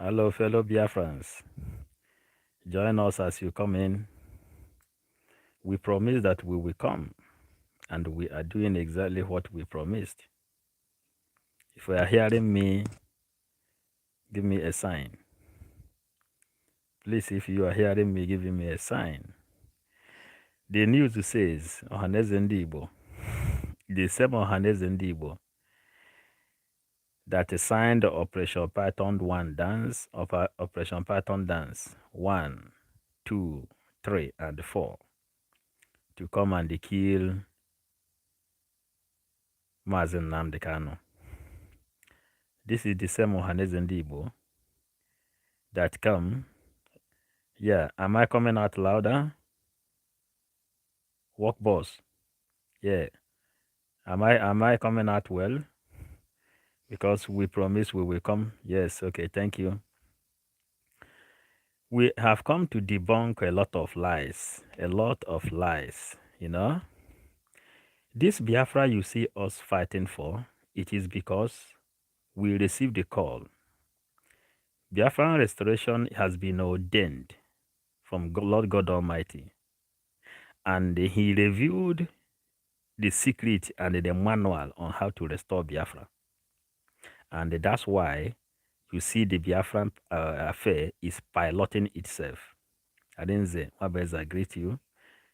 Hello, fellow Biafrans. Join us as you come in. We promise that we will come, and we are doing exactly what we promised. If you are hearing me, give me a sign. Please, if you are hearing me, give me a sign. The news says, Ohaneze ndị Igbo, the same Ohaneze ndị Igbo that signed Operation Python 1 dance, Operation Python dance 1, 2, 3, and 4 to come and kill Mazen Nnamdi Kanu. This is the same Ohaneze ndị Igbo that come. Yeah, am I coming out louder? Work boss. Yeah. Am I coming out well? Because we promise we will come. Yes, okay, thank you. We have come to debunk a lot of lies. A lot of lies, you know? This Biafra you see us fighting for, it is because we received a call. Biafran restoration has been ordained from Lord God Almighty. And he revealed the secret and the manual on how to restore Biafra. And that's why you see the Biafran affair is piloting itself. Adenze, Wabeza, greet you.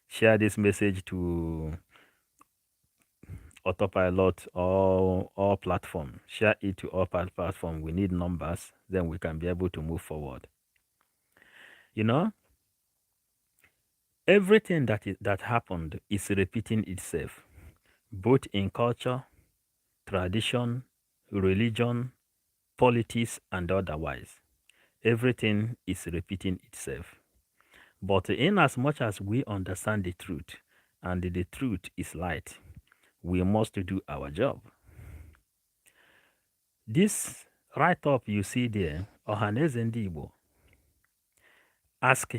Share this message to autopilot all platform. Share it to all platform. We need numbers, then we can be able to move forward. You know, everything that happened is repeating itself, both in culture, tradition, religion, politics, and otherwise. Everything is repeating itself. But in as much as we understand the truth, and the truth is light, we must do our job. This write-up you see there, Ohaneze ndị Igbo ask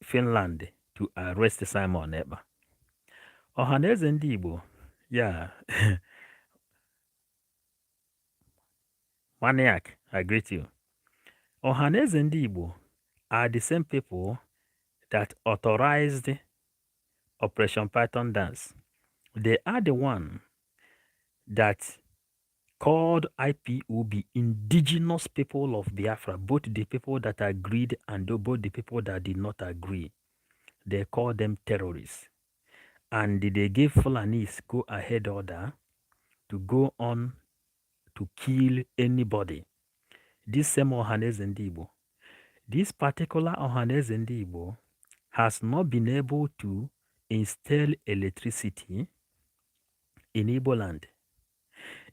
Finland to arrest Simon Ekpa. Ohaneze ndị Igbo, yeah, Maniac, I greet you. Ohaneze ndị Igbo are the same people that authorized Operation Python dance. They are the one that called IPOB indigenous people of Biafra, both the people that agreed and both the people that did not agree. They call them terrorists. And they gave Fulanese go ahead order to go on to kill anybody. This same Ohaneze ndị Igbo, this particular Ohaneze ndị Igbo has not been able to install electricity in Igbo land.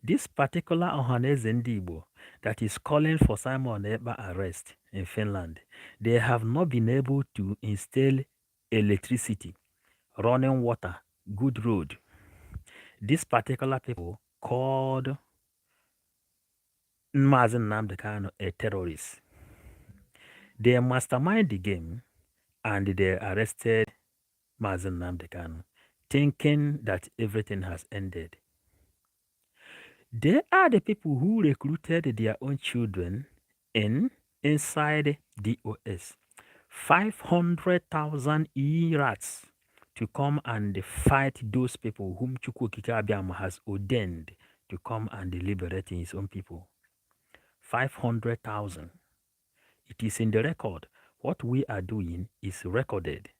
This particular Ohaneze ndị Igbo that is calling for Simon Ekpa arrest in Finland, they have not been able to install electricity, running water, good road. This particular people called Mazen Nnamdi Kanu a terrorist. They mastermind the game and they arrested Mazen Nnamdi Kanu, thinking that everything has ended. They are the people who recruited their own children inside DOS. 500,000 E-rats to come and fight those people whom Chukwukike Abiyama has ordained to come and liberate his own people. 500,000. It is in the record. What we are doing is recorded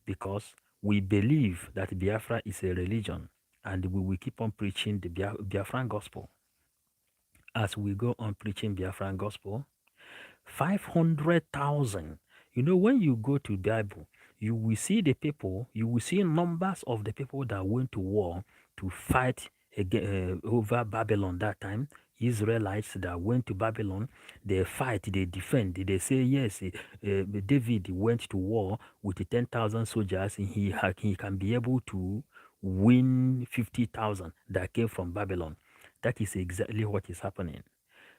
because we believe that Biafra is a religion and we will keep on preaching the Biafran gospel. As we go on preaching Biafran gospel, 500,000. You know, when you go to Bible, you will see the people, you will see numbers of the people that went to war to fight again, over Babylon that time. Israelites that went to Babylon, they fight, they defend. They say, yes, David went to war with 10,000 soldiers and he can be able to win 50,000 that came from Babylon. That is exactly what is happening.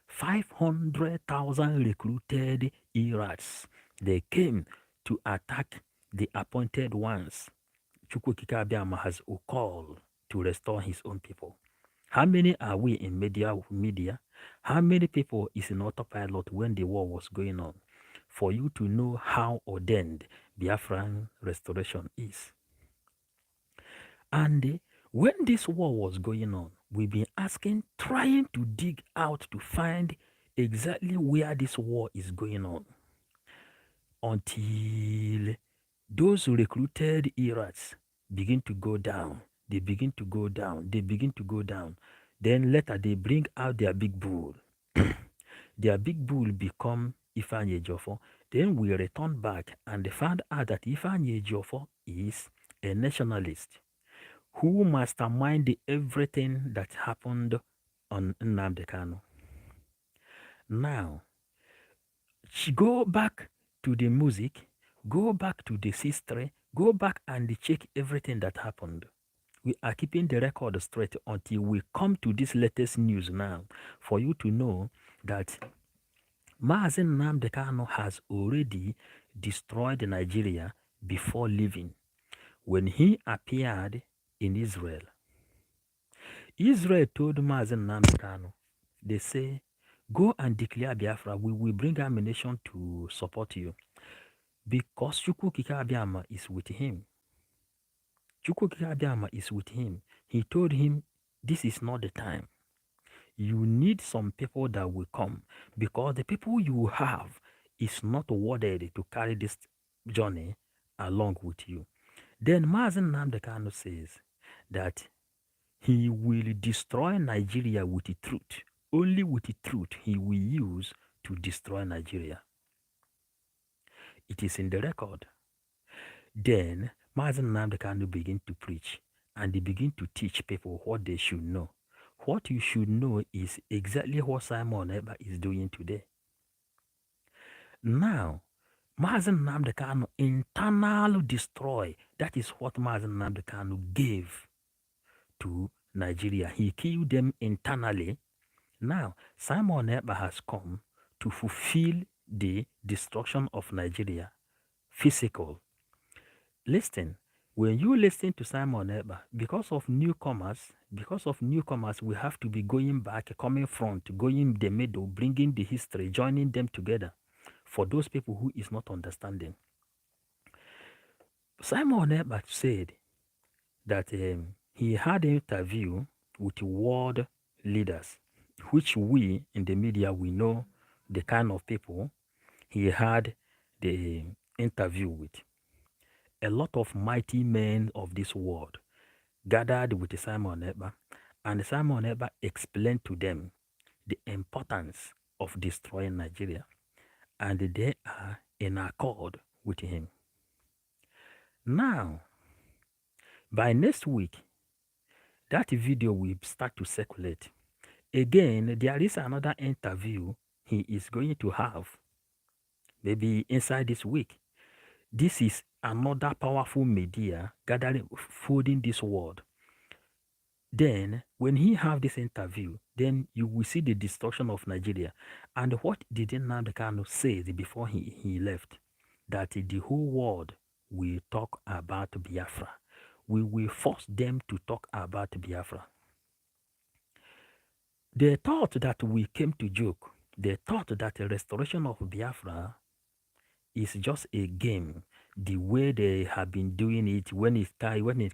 500,000 recruited Irats. They came to attack the appointed ones. Chukwukike Abiyama has called to restore his own people. How many are we in media? How many people is in autopilot when the war was going on? For you to know how ordained Biafran restoration is. And when this war was going on, we've been asking, trying to dig out to find exactly where this war is going on until those recruited Irats begin to go down. They begin to go down. They begin to go down. Then later they bring out their big bull. Their big bull become Ifeanyi Ejiofor. Then we return back and they found out that Ifeanyi Ejiofor is a nationalist who masterminded everything that happened on Nnamdi Kanu. Now, go back to the music, go back to the history, go back and check everything that happened. We are keeping the record straight until we come to this latest news now for you to know that Mazen Nnamdi Kanu has already destroyed Nigeria before leaving. When he appeared in Israel, Israel told Mazen Nnamdi Kanu, they say, go and declare Biafra. We will bring ammunition to support you. Because Chukwu Kikabiama is with him. Chukwu Kikabiama is with him. He told him, this is not the time. You need some people that will come because the people you have is not worthy to carry this journey along with you. Then Mazen Nnamdi Kanu says that he will destroy Nigeria with the truth. Only with the truth he will use to destroy Nigeria. It is in the record. Then Mazen Nnamdi Kanu begin to preach and they begin to teach people what they should know. What you should know is exactly what Simon Ekpa is doing today. Now, Mazen Nnamdi Kanu internal destroy. That is what Mazen Nnamdi Kanu gave to Nigeria. He killed them internally. Now, Simon Ekpa has come to fulfill the destruction of Nigeria, physical. Listen, when you listen to Simon Ekpa, because of newcomers, we have to be going back, coming front, going the middle, bringing the history, joining them together. For those people who is not understanding, Simon Ekpa said that he had an interview with world leaders, which we in the media, we know the kind of people he had the interview with. A lot of mighty men of this world gathered with Simon Ekpa, and Simon Ekpa explained to them the importance of destroying Nigeria, and they are in accord with him. Now, by next week, that video will start to circulate. Again, there is another interview he is going to have, maybe inside this week. This is another powerful media gathering, folding this world. Then, when he have this interview, then you will see the destruction of Nigeria. And what did Nnamdi Kanu say before he left? That the whole world will talk about Biafra. We will force them to talk about Biafra. They thought that we came to joke. They thought that the restoration of Biafra is just a game, the way they have been doing it. When it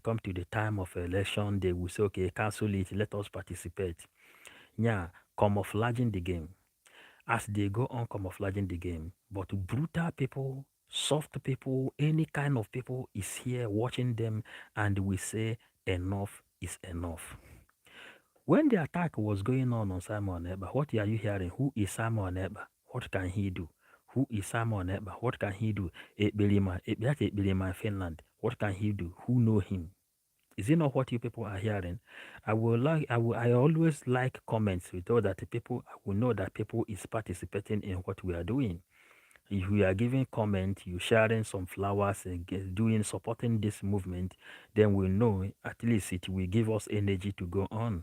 comes to the time of election, they will say, okay, cancel it, let us participate. Yeah, camouflaging the game. As they go on camouflaging the game, but brutal people, soft people, any kind of people is here watching them, and we say enough is enough. When the attack was going on Simon Ekpa, what are you hearing? Who is Simon Ekpa? What can he do? Who is Simon Ekpa? What can he do? Ekpelima, Finland. What can he do? Who know him? Is it not what you people are hearing? I always like comments with all that people. I will know that people is participating in what we are doing. If we are giving comment, you sharing some flowers and supporting this movement, then we know at least it will give us energy to go on.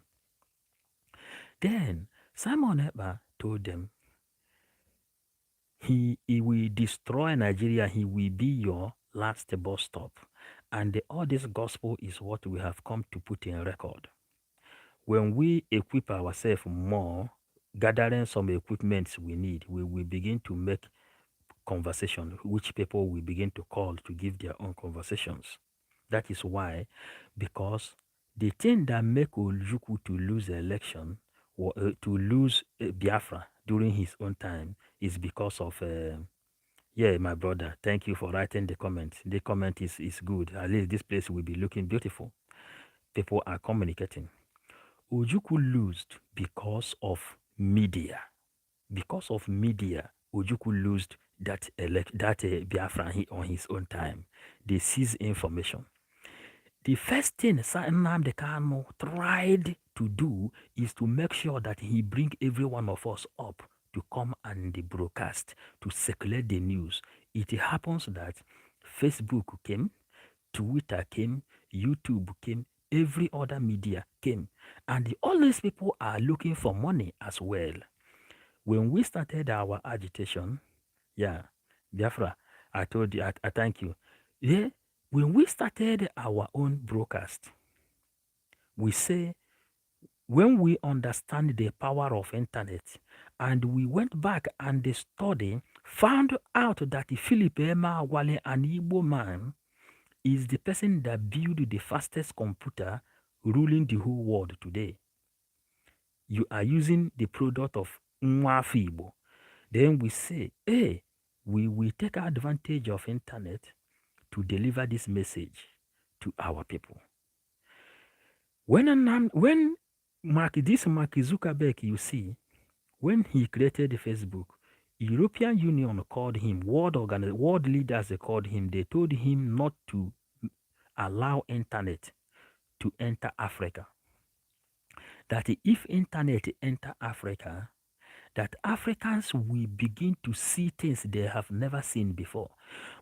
Then Simon Ekpa told them, he will destroy Nigeria. He will be your last bus stop. And all this gospel is what we have come to put in record. when we equip ourselves more, gathering some equipments we need, we will begin to make conversation, which people will begin to call to give their own conversations. That is why, because the thing that make Ojukwu to lose the election, or to lose Biafra during his own time, is because of yeah, my brother. Thank you for writing the comment. The comment is good. At least this place will be looking beautiful. People are communicating. Ojukwu lost because of media. Because of media, Ojukwu lost that Biafra on his own time. They seize information. The first thing Nnamdi Kanu tried to do is to make sure that he bring every one of us up to come and broadcast, to circulate the news. It happens that Facebook came, Twitter came, YouTube came, every other media came. And all these people are looking for money as well. When we started our agitation, yeah, Biafra, I told you, I thank you. Yeah, when we started our own broadcast, we say when we understand the power of internet and we went back and the study found out that Philip Emeagwali, an Igbo man, is the person that built the fastest computer ruling the whole world today. You are using the product of Nwafu Igbo. Then we say, hey, we will take advantage of internet to deliver this message to our people. When Mark Zuckerberg, you see, when he created Facebook, European Union called him, world leaders they called him, they told him not to allow internet to enter Africa. That if internet enter Africa, that Africans will begin to see things they have never seen before.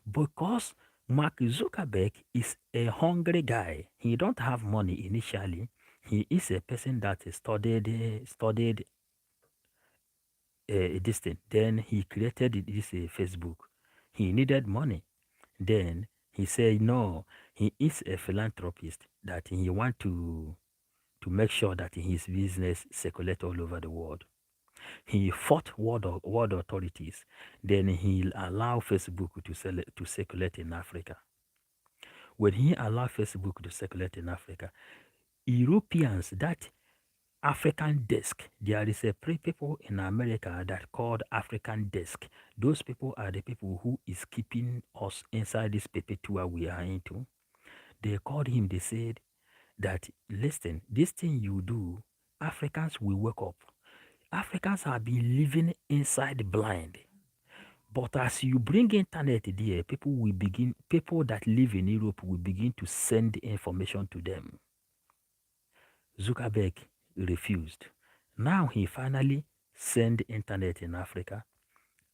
Because Mark Zuckerberg is a hungry guy. He don't have money initially. He is a person that studied this thing. Then he created this Facebook. He needed money. Then he said no. He is a philanthropist that he want to make sure that his business circulate all over the world. He fought world authorities. Then he'll allow Facebook to circulate in Africa. When he allowed Facebook to circulate in Africa, Europeans, that African desk, there is a people in America that called African desk. Those people are the people who is keeping us inside this perpetua we are into. They called him, they said that, listen, this thing you do, Africans will wake up. Africans have been living inside blind. But as you bring internet there, people that live in Europe will begin to send information to them. Zuckerberg refused. Now he finally sent internet in Africa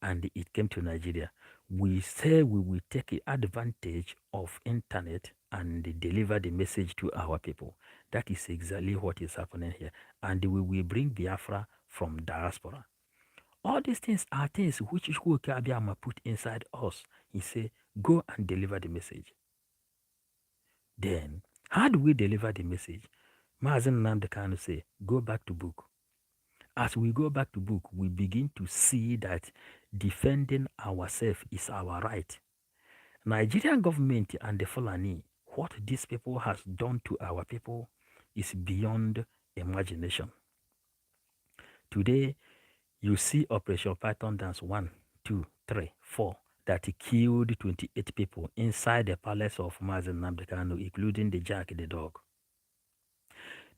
and it came to Nigeria. We say we will take advantage of internet and deliver the message to our people. That is exactly what is happening here. And we will bring Biafra from diaspora. All these things are things which Chukwuka put inside us. He said, go and deliver the message. Then, how do we deliver the message? Mazen Nnamdi Kanu say, go back to book. As we go back to book, we begin to see that defending ourselves is our right. Nigerian government and the Fulani, what these people has done to our people is beyond imagination. Today, you see Operation Python Dance 1, 2, 3, 4 that killed 28 people inside the palace of Mazen Nnamdi Kanu, including the jack, the dog.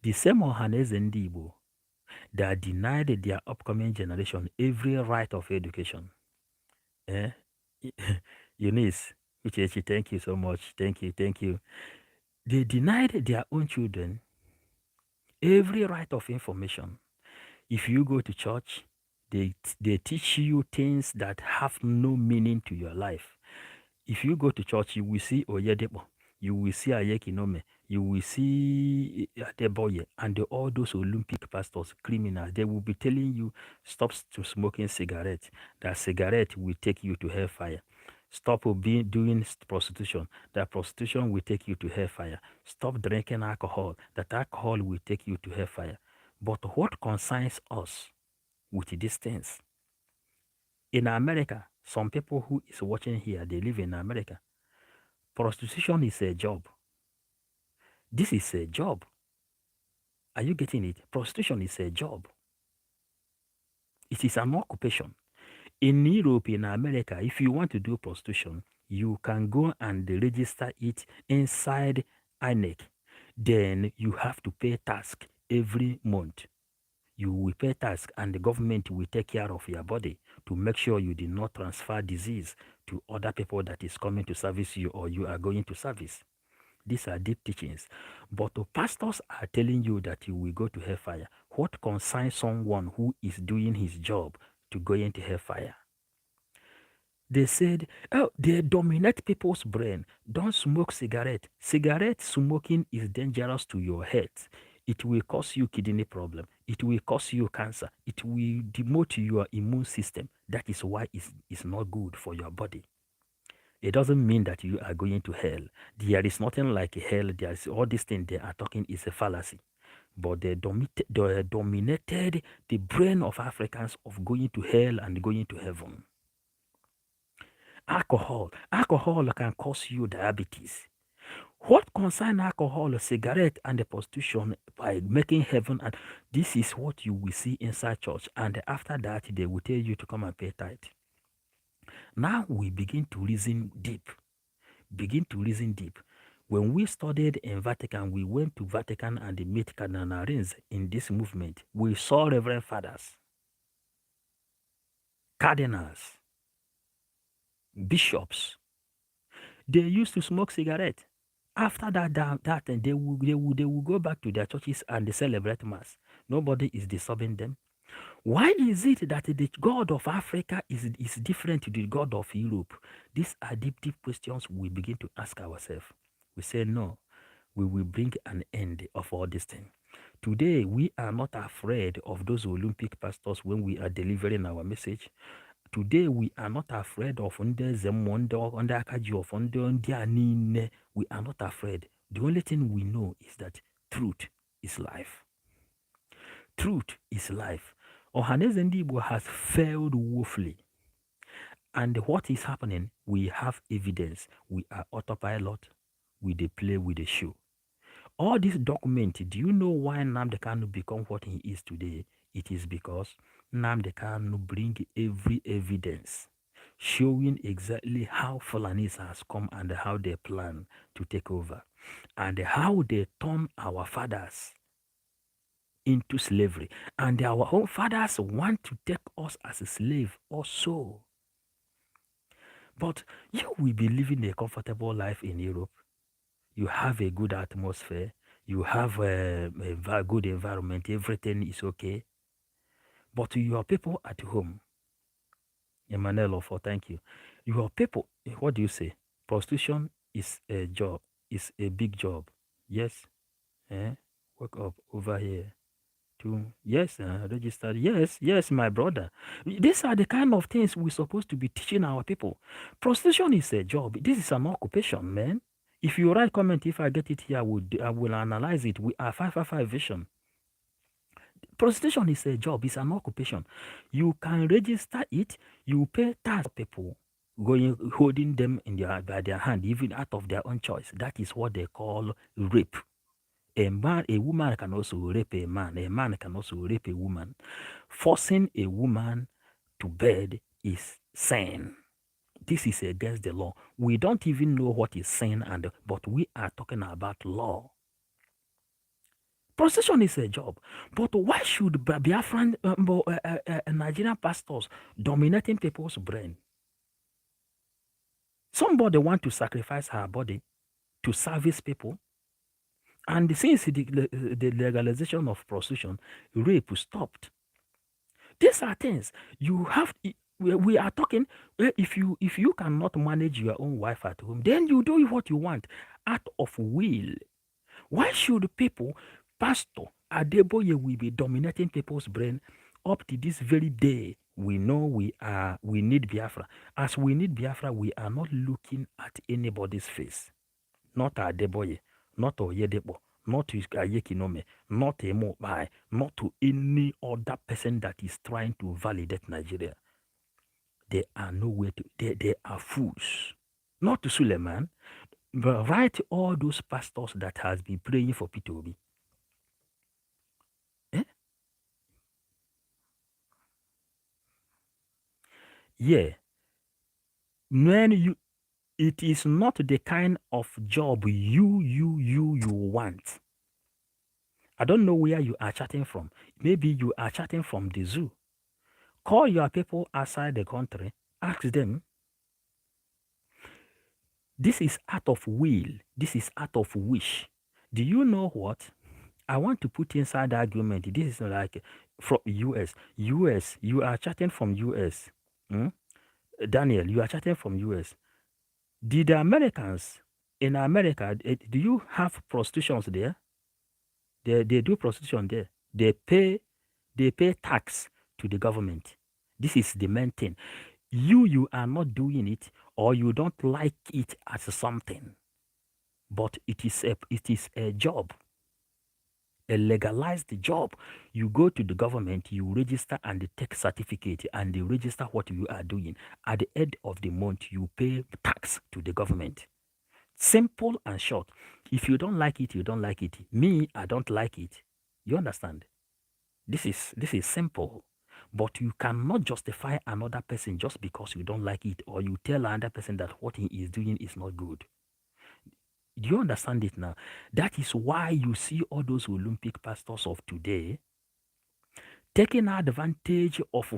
The same Ohaneze Ndi Igbo that denied their upcoming generation every right of education. Eh? Eunice, Uchechi, thank you so much. Thank you. They denied their own children every right of information. If you go to church, they teach you things that have no meaning to your life. If you go to church, you will see Oyedepo, you will see Ayekinome, you will see Adeboye, and all those Olympic pastors, criminals. They will be telling you, stop to smoking cigarette. That cigarette will take you to hellfire. Stop doing prostitution. That prostitution will take you to hellfire. Stop drinking alcohol. That alcohol will take you to hellfire. But what concerns us with these things? In America, some people who is watching here, they live in America. Prostitution is a job. This is a job. Are you getting it? Prostitution is a job. It is an occupation. In Europe, in America, if you want to do prostitution, you can go and register it inside INEC. Then you have to pay tax every month. You will pay tax and the government will take care of your body to make sure you did not transfer disease to other people that is coming to service you or you are going to service. These are deep teachings. But the pastors are telling you that you will go to hellfire. What concerns someone who is doing his job to go into hellfire? They said, oh, they dominate people's brain. Don't smoke cigarette. Cigarette smoking is dangerous to your health. It will cause you kidney problem. It will cause you cancer. It will demote your immune system. That is why it's not good for your body. It doesn't mean that you are going to hell. There is nothing like hell. There is all these things they are talking is a fallacy. But they dominated the brain of Africans of going to hell and going to heaven. Alcohol can cause you diabetes. What concern alcohol, cigarette, and the prostitution by making heaven? And this is what you will see inside church. And after that, they will tell you to come and pay tithe. Now we begin to reason deep. When we studied in Vatican, we went to Vatican and met cardinals in this movement. We saw reverend fathers, cardinals, bishops. They used to smoke cigarette. After that they will go back to their churches and they celebrate mass. Nobody is disturbing them. Why is it that the God of Africa is different to the God of Europe? These are deep questions we begin to ask ourselves. We say, no, we will bring an end of all this thing. Today, we are not afraid of those Olympic pastors when we are delivering our message. Today, we are not afraid of we are not afraid. The only thing we know is that truth is life. Truth is life. Ohaneze Ndigbo has failed woefully. And what is happening? We have evidence. We are autopilot. We play with the show. All this document, do you know why Nnamdi Kanu become what he is today? It is because Nnamdi Kanu bring every evidence showing exactly how Fulanis has come and how they plan to take over and how they turn our fathers into slavery. And our own fathers want to take us as a slave also. But you will be living a comfortable life in Europe. You have a good atmosphere. You have a good environment. Everything is okay. But to your people at home, Emmanuel Ofo, thank you. Your people, what do you say? Prostitution is a job, is a big job. Yes. Work up over here. Yes, registered. Yes, my brother. These are the kind of things we're supposed to be teaching our people. Prostitution is a job. This is an occupation, man. If you write comment, if I get it here, I will analyze it. We are 555 vision. Prostitution is a job. It's an occupation. You can register it. You pay tax people holding them by their hand, even out of their own choice. That is what they call rape. A woman can also rape a man. A man can also rape a woman. Forcing a woman to bed is sin. This is against the law. We don't even know what is sin, but we are talking about law. Prostitution is a job. But why should Biafran Nigerian pastors dominating people's brain? Somebody want to sacrifice her body to service people. And since the legalization of prostitution, rape stopped. These are things you have. We are talking. If you cannot manage your own wife at home, then you do what you want out of will. Why should people, Pastor Adeboye, will be dominating people's brain up to this very day? We know we need Biafra. As we need Biafra, we are not looking at anybody's face. Not Adeboye, not Oyedepo, not to Ayekinome, not to Mobai, not to any other person that is trying to validate Nigeria. They are nowhere to, they are fools. Not to Suleiman, but write all those pastors that has been praying for P2B. Eh? Yeah. When you, it is not the kind of job you want. I don't know where you are chatting from. Maybe you are chatting from the zoo. Call your people outside the country. Ask them. This is out of will. This is out of wish. Do you know what? I want to put inside the argument. This is like from US. US, you are chatting from US. Hmm? Daniel, you are chatting from US. Did the Americans in America, do you have prostitutions there? They do prostitution there. They pay tax to the government. This is the main thing. You are not doing it, or you don't like it as something, but it is a job, a legalized job. You go to the government, you register and they take certificate and they register what you are doing. At the end of the month, you pay tax to the government. Simple and short. If you don't like it, you don't like it. Me, I don't like it. You understand? This is simple. But you cannot justify another person just because you don't like it, or you tell another person that what he is doing is not good. Do you understand it now? That is why you see all those Olympic pastors of today taking advantage of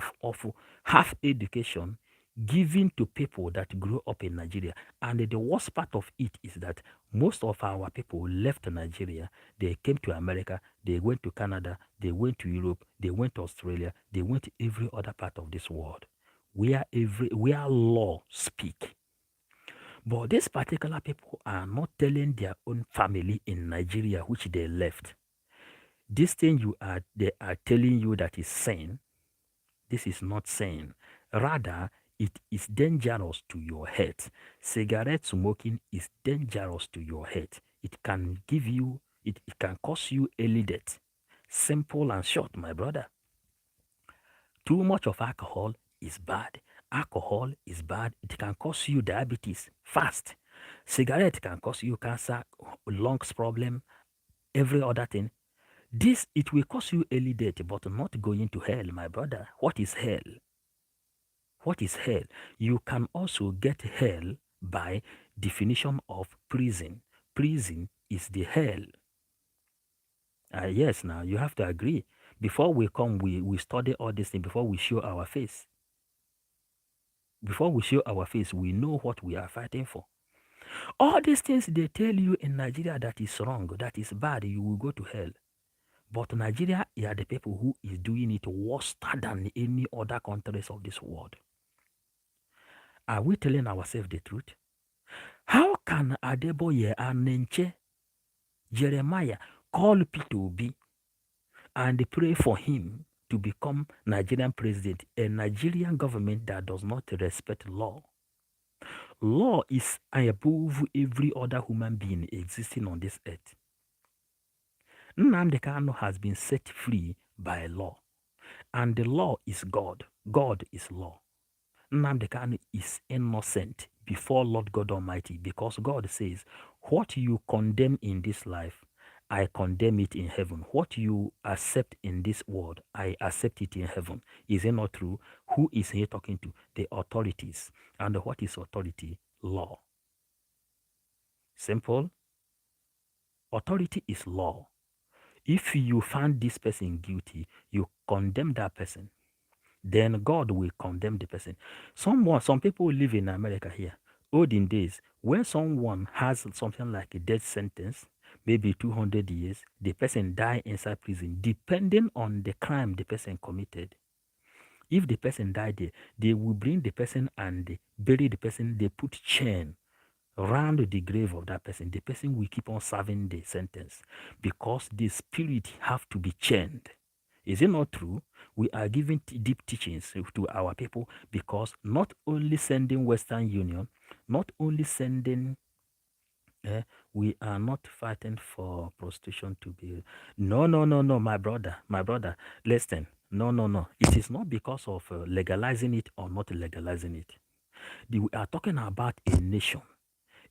half education given to people that grew up in Nigeria. And the worst part of it is that most of our people left Nigeria. They came to America, they went to Canada, they went to Europe, they went to Australia, they went to every other part of this world where law speak. But these particular people are not telling their own family in Nigeria which they left. This thing they are telling you that is sin. This is not sin. Rather, it is dangerous to your health. Cigarette smoking is dangerous to your health. It can give you, it can cause you early death. Simple and short, my brother. Too much of alcohol is bad. Alcohol is bad. It can cause you diabetes fast. Cigarette can cause you cancer, lungs problem, every other thing. This, it will cause you early death, but not going to hell, my brother. What is hell? What is hell? You can also get hell by definition of prison. Prison is the hell. Yes, now you have to agree. Before we come, we study all these things before we show our face. Before we show our face, we know what we are fighting for. All these things they tell you in Nigeria that is wrong, that is bad, you will go to hell. But Nigeria are the people who is doing it worse than any other countries of this world. Are we telling ourselves the truth? How can Adeboye and Nenche, Jeremiah call P2B and pray for him to become Nigerian president, a Nigerian government that does not respect law? Law is above every other human being existing on this earth. Nnamdi Kanu has been set free by law, and the law is God. God is law. Nnamdi Kanu is innocent before Lord God Almighty, because God says, what you condemn in this life, I condemn it in heaven. What you accept in this world, I accept it in heaven. Is it not true? Who is he talking to? The authorities. And what is authority? Law. Simple. Authority is law. If you find this person guilty, you condemn that person. Then God will condemn the person. Some people live in America here. Olden days, when someone has something like a death sentence, maybe 200 years, the person die inside prison, depending on the crime the person committed. If the person died there, they will bring the person and bury the person. They put chain around the grave of that person. The person will keep on serving the sentence because the spirit have to be chained. Is it not true? We are giving deep teachings to our people, because not only sending Western Union, not only sending Eh, we are not fighting for prostitution to be. No, no, no, no, my brother. Listen, no, no, no. It is not because of legalizing it or not legalizing it. We are talking about a nation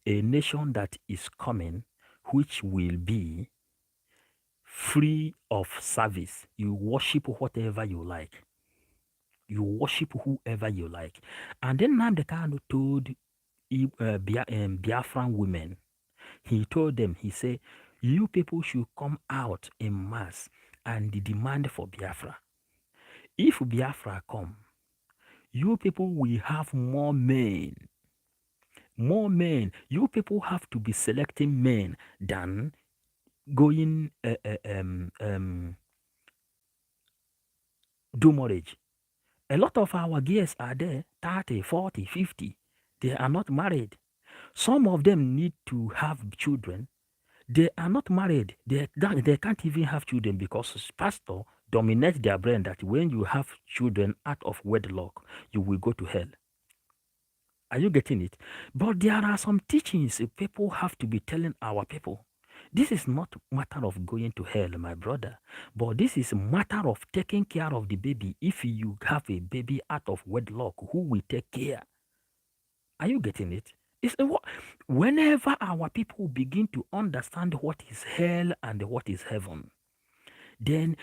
that is coming, which will be free of service. You worship whatever you like. You worship whoever you like. And then Namdekano told Biafran women, he told them, he said, you people should come out in mass and demand for Biafra. If Biafra come, you people will have more men. More men. You people have to be selecting men than going do marriage. A lot of our girls are there, 30, 40, 50. They are not married. Some of them need to have children. They are not married. They can't even have children because pastor dominates their brain that when you have children out of wedlock, you will go to hell. Are you getting it? But there are some teachings people have to be telling our people. This is not a matter of going to hell, my brother, but this is a matter of taking care of the baby. If you have a baby out of wedlock, who will take care? Are you getting it? Whenever our people begin to understand what is hell and what is heaven, then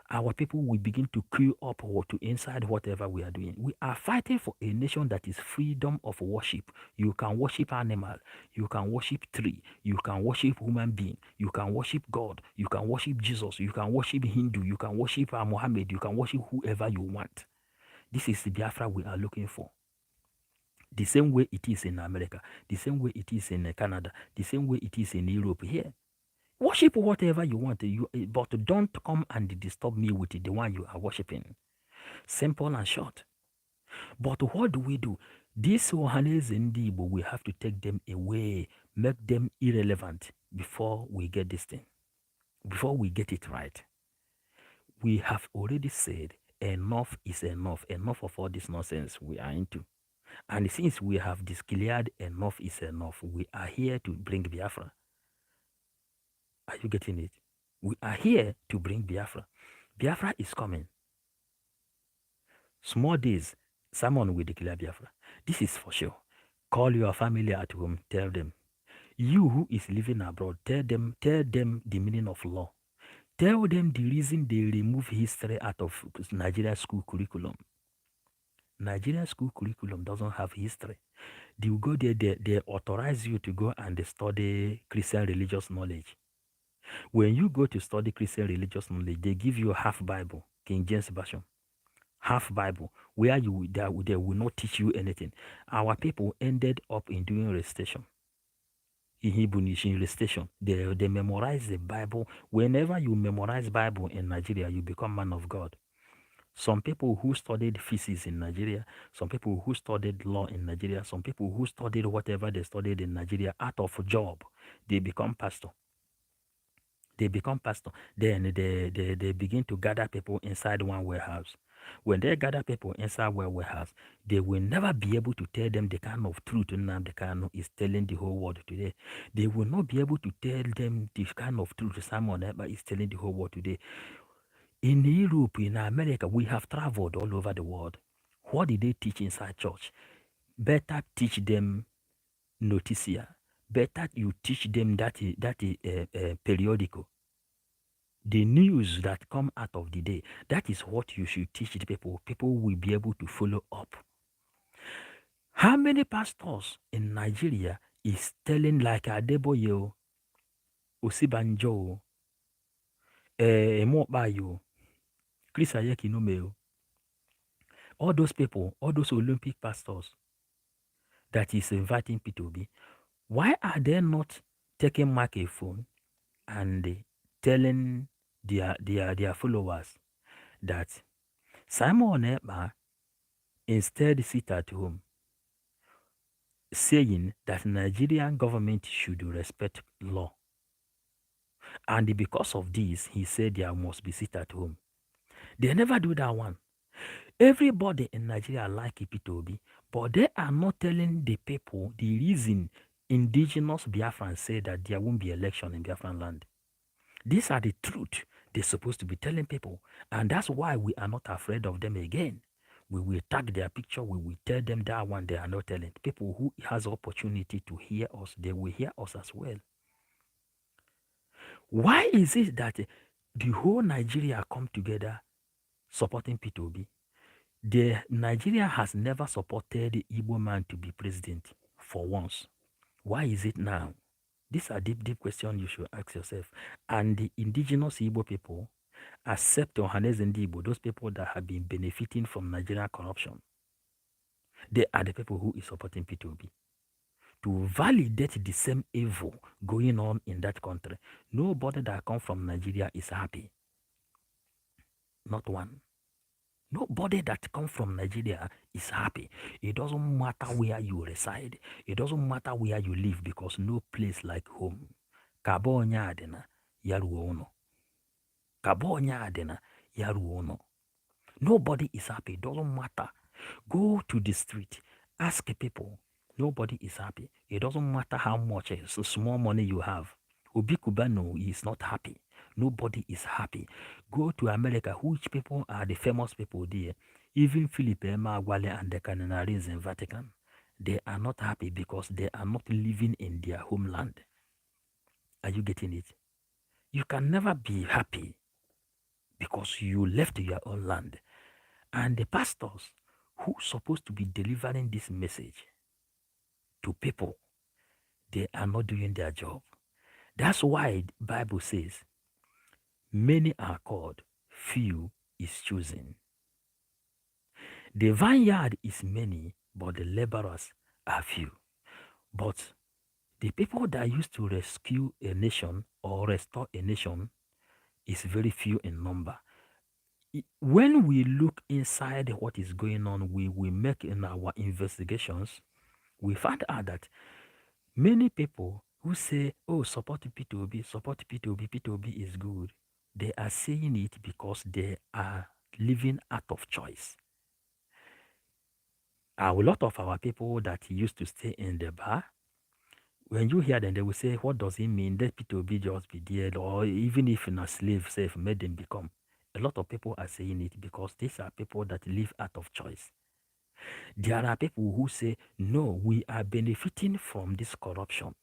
our people will begin to queue up or to inside whatever we are doing. We are fighting for a nation that is freedom of worship. You can worship animal, you can worship tree, you can worship human being, you can worship God, you can worship Jesus, you can worship Hindu, you can worship Muhammad, you can worship whoever you want. This is the Biafra we are looking for. The same way it is in America, the same way it is in Canada, the same way it is in Europe here. Worship whatever you want, but don't come and disturb me with the one you are worshiping. Simple and short. But what do we do? These Ohanes and Igbo, we have to take them away, make them irrelevant before we get this thing, before we get it right. We have already said enough is enough, enough of all this nonsense we are into. And since we have declared enough is enough, we are here to bring Biafra. Are you getting it? We are here to bring Biafra. Biafra is coming. Small days, someone will declare Biafra. This is for sure. Call your family at home, tell them. You who is living abroad, tell them the meaning of law. Tell them the reason they remove history out of Nigeria school curriculum. Nigeria school curriculum doesn't have history. They will go there, they authorize you to go and study Christian religious knowledge. When you go to study Christian religious knowledge, they give you half Bible, King James Version, half Bible, where they will not teach you anything. Our people ended up in doing recitation. In Hebrew, in recitation, they memorize the Bible. Whenever you memorize Bible in Nigeria, you become man of God. Some people who studied physics in Nigeria, some people who studied law in Nigeria, some people who studied whatever they studied in Nigeria out of a job, they become pastor. They become pastor. Then they begin to gather people inside one warehouse. When they gather people inside one warehouse, they will never be able to tell them the kind of truth Nnamdi Kanu is telling the whole world today. They will not be able to tell them the kind of truth Simon Ekpa is telling the whole world today. In Europe, in America, we have traveled all over the world. What did they teach inside church? Better teach them noticia. Better you teach them that periodical. The news that come out of the day, that is what you should teach the people. People will be able to follow up. How many pastors in Nigeria is telling like Adeboye, Osibanjo, Emobayo, Chris Ayekinome, all those people, all those Olympic pastors that is inviting P2B, why are they not taking microphone and telling their followers that Simon Ekpa instead sit at home, saying that Nigerian government should respect law. And because of this, he said there must be sit at home. They never do that one. Everybody in Nigeria like Ipitobi, but they are not telling the people the reason indigenous Biafrans say that there won't be election in Biafran land. These are the truth they're supposed to be telling people. And that's why we are not afraid of them again. We will tag their picture. We will tell them that one they are not telling. People who has opportunity to hear us, they will hear us as well. Why is it that the whole Nigeria come together supporting P2B? The Nigeria has never supported the Igbo man to be president for once. Why is it now? These are deep questions you should ask yourself. And the indigenous Igbo people accept Ohaneze Ndi Igbo, those people that have been benefiting from Nigerian corruption. They are the people who is supporting P2B. To validate the same evil going on in that country, nobody that comes from Nigeria is happy. Not one. Nobody that comes from Nigeria is happy. It doesn't matter where you reside. It doesn't matter where you live, because no place like home. Kabo onye adina yaruo uno. Kabo onye adina yaruo uno. Nobody is happy. It doesn't matter. Go to the street. Ask people. Nobody is happy. It doesn't matter how much small money you have. Obi Kubano is not happy. Nobody is happy. Go to America. Which people are the famous people there? Even Philip Emeagwali and the Canaries in Vatican. They are not happy because they are not living in their homeland. Are you getting it? You can never be happy because you left your own land. And the pastors who are supposed to be delivering this message to people, they are not doing their job. That's why the Bible says, many are called, few is chosen. The vineyard is many, but the laborers are few. But the people that used to rescue a nation or restore a nation is very few in number. When we look inside what is going on, we make in our investigations, we find out that many people who say, oh, support P2B, support P2B, P2B is good, they are saying it because they are living out of choice. A lot of our people that used to stay in the bar, when you hear them, they will say, what does it mean? Let P2B just be there, or even if in a slave self made them become. A lot of people are saying it because these are people that live out of choice. There are people who say, no, we are benefiting from this corruption.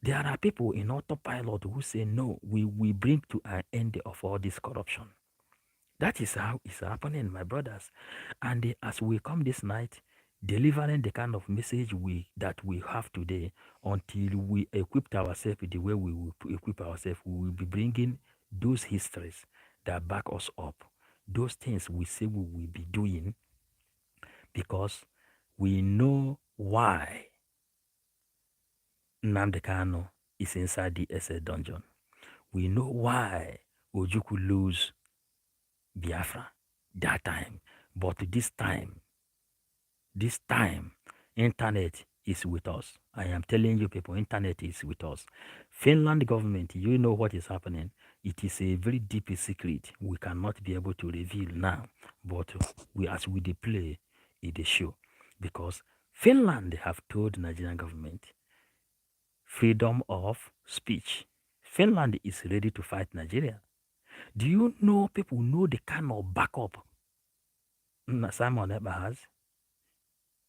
There are people in autopilot who say, no, we bring to an end of all this corruption. That is how it's happening, my brothers. And as we come this night, delivering the kind of message that we have today, until we equip ourselves the way we will equip ourselves, we will be bringing those histories that back us up. Those things we say we will be doing because we know why Nnamdi Kanu is inside the SA dungeon. We know why Ojukwu lose Biafra that time. But this time, internet is with us. I am telling you people, internet is with us. Finland government, you know what is happening. It is a very deep secret we cannot be able to reveal now. But as we play it is show. Because Finland have told Nigerian government, freedom of speech. Finland is ready to fight Nigeria. Do you know people know the kind of backup Simon Eber has?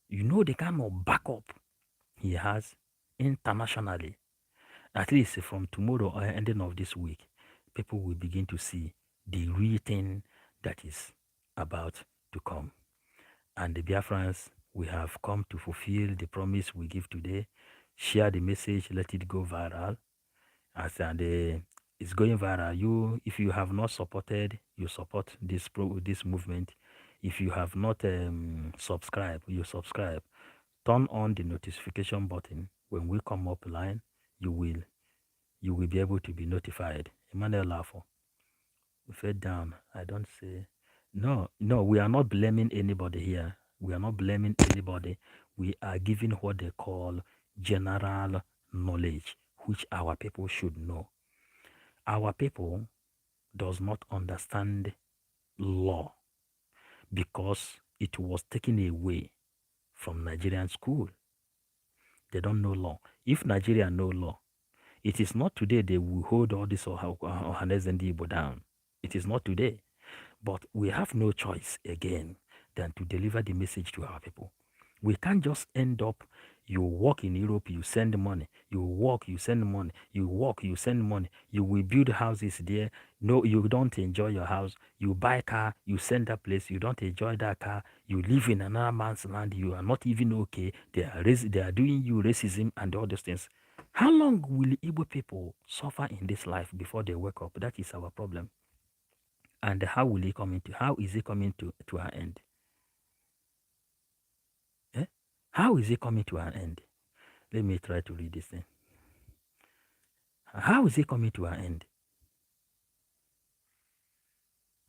You know the kind of backup he has internationally. At least from tomorrow or ending of this week, people will begin to see the real thing that is about to come. And the Biafrans, we have come to fulfill the promise we give today. Share the message, let it go viral. It's going viral. If you have not supported, you support this movement. If you have not subscribed, you subscribe. Turn on the notification button. When we come up line, you will be able to be notified. Emmanuel Lafo, fed down. I don't say no. We are not blaming anybody here. We are not blaming anybody. We are giving what they call general knowledge, which our people should know. Our people does not understand law because it was taken away from Nigerian school. They don't know law. If Nigeria know law, it is not today they will hold all this Ohanes and Igbo down. It is not today. But we have no choice again than to deliver the message to our people. We can't just end up, you work in Europe, you send money. You work, you send money. You work, you send money. You will build houses there. No, you don't enjoy your house. You buy a car, you send that place. You don't enjoy that car. You live in another man's land. You are not even okay. They are doing you racism and all those things. How long will Igbo people suffer in this life before they wake up? That is our problem. And how is it coming to an end? Eh? How is it coming to an end? Let me try to read this thing. How is it coming to an end?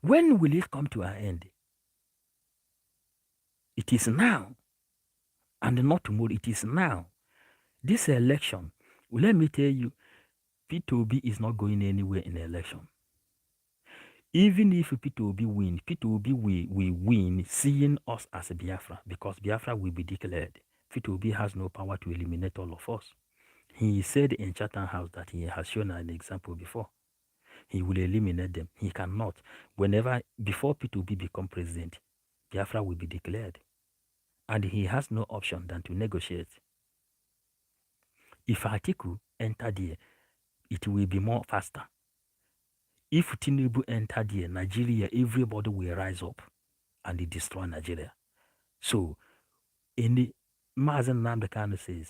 When will it come to an end? It is now. And not tomorrow. It is now. This election, let me tell you, P2B is not going anywhere in the election. Even if P2B win, P2B will win seeing us as a Biafra because Biafra will be declared. P2B has no power to eliminate all of us. He said in Chatham House that he has shown an example before. He will eliminate them. He cannot. Before P2B become president, Biafra will be declared. And he has no option than to negotiate. If Atiku enter there, it will be more faster. If Tinubu enter there, Nigeria, everybody will rise up and destroy Nigeria. So, Mazen Namdekano says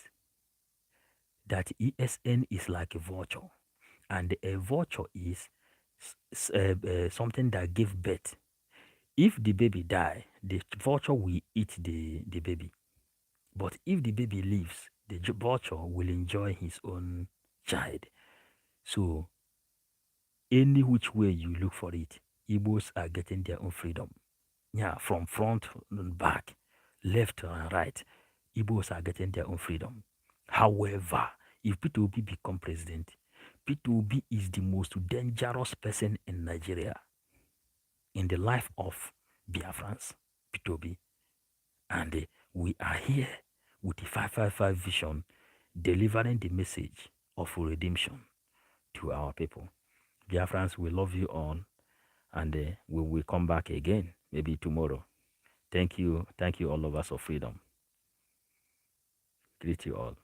that ESN is like a vulture. And a vulture is something that gives birth. If the baby die, the vulture will eat the baby. But if the baby lives, the vulture will enjoy his own child. So any which way you look for it, Igbos are getting their own freedom. Yeah, from front and back, left and right, Igbos are getting their own freedom. However, if P2B become president, P2B is the most dangerous person in Nigeria in the life of Biafrans, P2B. And we are here with the 555 vision, delivering the message of redemption to our people. Biafrans, we love you all, and we will come back again, maybe tomorrow. Thank you, all of us of freedom. Greet you all.